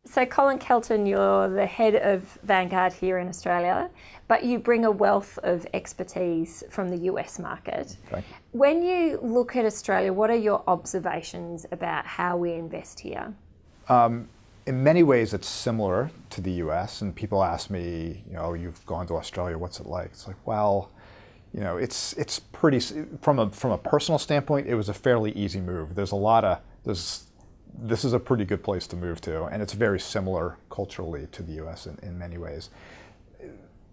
So Colin Kelton, you're the head of Vanguard here in Australia, but you bring a wealth of expertise from the US market. Okay. When you look at Australia, what are your observations about how we invest here? In many ways, it's similar to the US, and people ask me, you've gone to Australia, what's it like? It's like, well, it's pretty, from a personal standpoint, it was a fairly easy move. This is a pretty good place to move to, and it's very similar culturally to the US in many ways.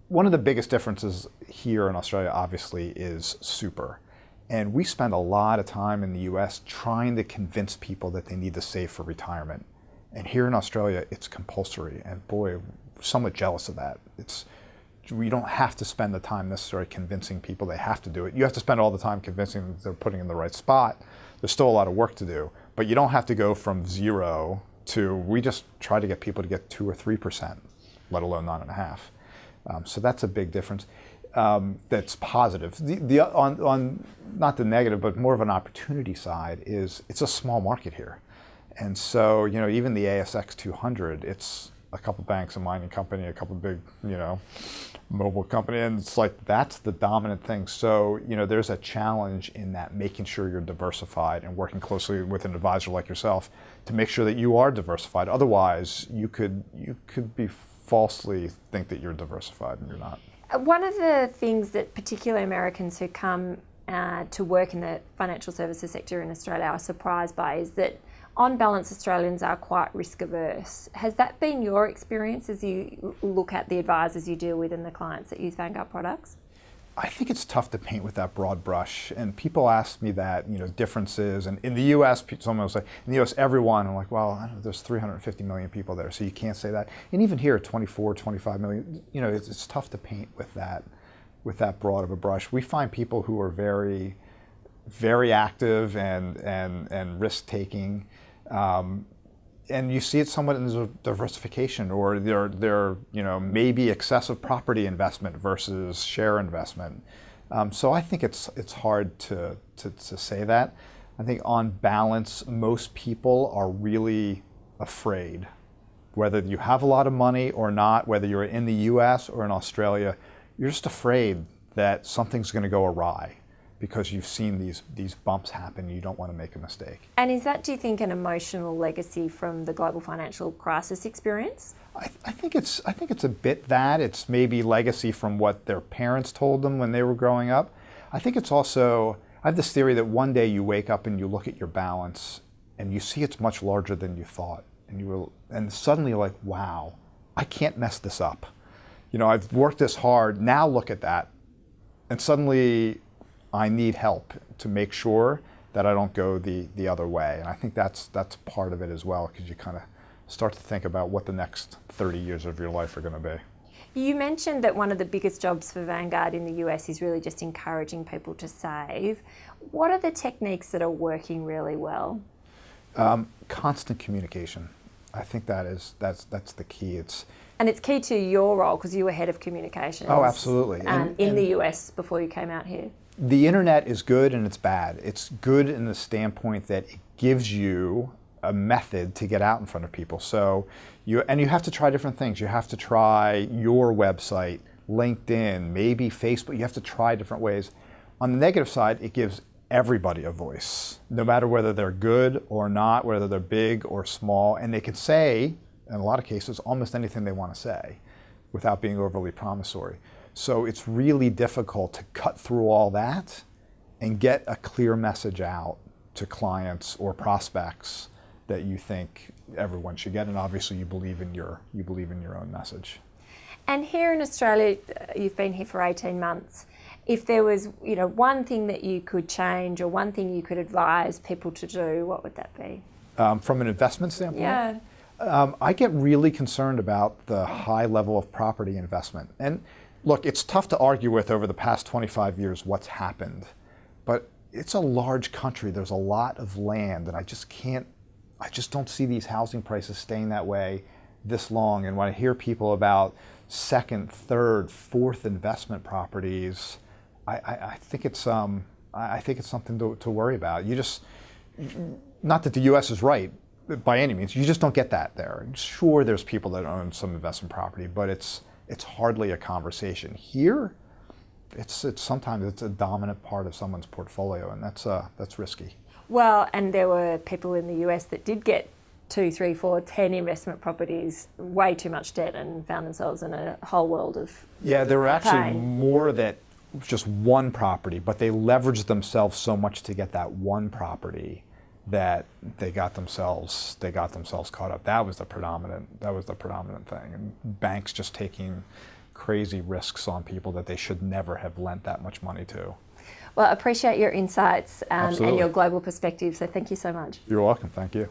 One of the biggest differences here in Australia, obviously, is super. And we spend a lot of time in the US trying to convince people that they need to save for retirement. And here in Australia, it's compulsory. And boy, somewhat jealous of that. We don't have to spend the time necessarily convincing people they have to do it. You have to spend all the time convincing them they're putting in the right spot. There's still a lot of work to do. But you don't have to go from 0 to, we just try to get people to get 2 or 3%, let alone 9.5%. So that's a big difference. That's positive. On not the negative, but more of an opportunity side is it's a small market here. And so, even the ASX 200, it's a couple banks, a mining company, a couple big, mobile company, and it's like that's the dominant thing. So, there's a challenge in that, making sure you're diversified and working closely with an advisor like yourself to make sure that you are diversified. Otherwise, you could be falsely think that you're diversified and you're not. One of the things that particularly Americans who come to work in the financial services sector in Australia are surprised by is that on balance, Australians are quite risk averse. Has that been your experience as you look at the advisors you deal with and the clients that use Vanguard products? I think it's tough to paint with that broad brush. And people ask me that, differences. And in the US, someone will say, in the US, everyone. I'm like, well, I don't know, there's 350 million people there, so you can't say that. And even here, 24, 25 million, it's tough to paint with that broad of a brush. We find people who are very, very active and risk-taking. And you see it somewhat in the diversification, or their maybe excessive property investment versus share investment. So I think it's hard to say that. I think on balance, most people are really afraid, whether you have a lot of money or not, whether you're in the U.S. or in Australia, you're just afraid that something's going to go awry, because you've seen these bumps happen. You don't want to make a mistake. And is that, do you think, an emotional legacy from the global financial crisis experience? I think it's a bit that. It's maybe legacy from what their parents told them when they were growing up. I think it's also, I have this theory that one day you wake up and you look at your balance and you see it's much larger than you thought. And suddenly you're like, wow, I can't mess this up. I've worked this hard, now look at that. And suddenly, I need help to make sure that I don't go the other way. And I think that's part of it as well, because you kind of start to think about what the next 30 years of your life are going to be. You mentioned that one of the biggest jobs for Vanguard in the US is really just encouraging people to save. What are the techniques that are working really well? Constant communication. I think that's the key. And it's key to your role, because you were head of communications. Oh, absolutely. In the US before you came out here. The internet is good and it's bad. It's good in the standpoint that it gives you a method to get out in front of people. So you have to try different things. You have to try your website, LinkedIn, maybe Facebook. You have to try different ways. On the negative side, it gives everybody a voice, no matter whether they're good or not, whether they're big or small, and they can say, in a lot of cases, almost anything they want to say without being overly promissory. So it's really difficult to cut through all that and get a clear message out to clients or prospects that you think everyone should get, and obviously you believe in your own message. And here in Australia, you've been here for 18 months. If there was, one thing that you could change or one thing you could advise people to do, what would that be? From an investment standpoint? Yeah. I get really concerned about the high level of property investment. And look, it's tough to argue with over the past 25 years what's happened, but it's a large country. There's a lot of land, and I just don't see these housing prices staying that way this long. And when I hear people about second, third, fourth investment properties, I think it's something to worry about. Not that the U.S. is right, by any means. You just don't get that there. Sure, there's people that own some investment property, but it's hardly a conversation. Here, it's sometimes it's a dominant part of someone's portfolio, and that's risky. Well, and there were people in the US that did get 2, 3, 4, 10 investment properties, way too much debt, and found themselves in a whole world of Yeah, there were actually pain. more that just one property, but they leveraged themselves so much to get that one property that they got themselves caught up. That was the predominant thing. And banks just taking crazy risks on people that they should never have lent that much money to. Well, I appreciate your insights and Absolutely. your global perspective, so thank you so much. You're welcome. Thank you.